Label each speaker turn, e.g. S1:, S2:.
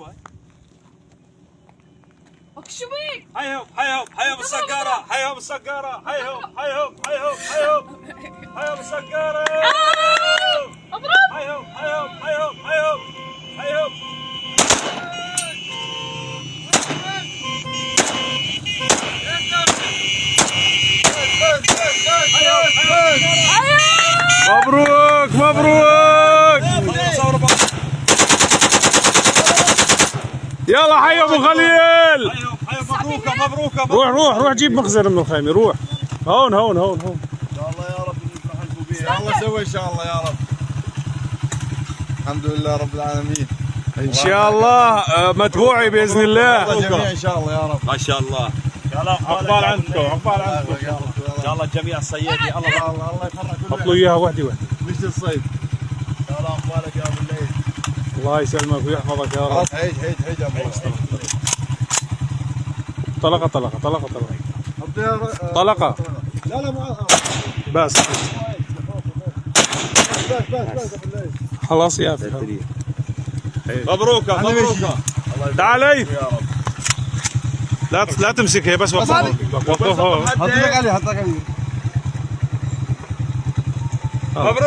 S1: شوي.
S2: شو بيك؟
S1: هيهم هيهم هيهم السقارة، هيهم السقارة، هيهم هيهم هيهم هيهم هيهم السقارة.
S2: اضرب.
S1: هيهم هيهم هيهم هيهم هيهم.
S3: مبروك مبروك. يلا حي ابو خليل.
S1: هيهم هيهم مبروكة مبروكة.
S3: روح جيب مخزن من الخيمة. روح هون.
S4: ان شاء الله يا رب نفرح لكم بيه. الله سوى ان شاء الله يا رب. الحمد لله رب العالمين.
S3: ان شاء الله متبوعي باذن الله.
S4: الجميع ان شاء الله يا رب.
S1: ما شاء الله.
S3: عقبال عندكم عقبال عندكم.
S1: ان شاء الله الجميع الصيادي. الله
S4: الله يفرح كل
S3: حطوا اياها وحده وحده.
S4: مش الصيف. يا رب اقبالك يا ابو الليل.
S3: الله يسلمك ويحفظك يا رب.
S4: هيج يا ابو
S3: طلقه. طلقه.
S4: لا
S3: بس خلاص يا اخي.
S1: مبروكة مبروكة.
S3: تعال لي. لا تمسك هي بس وقفها.
S4: حطك عليه
S1: مبروك.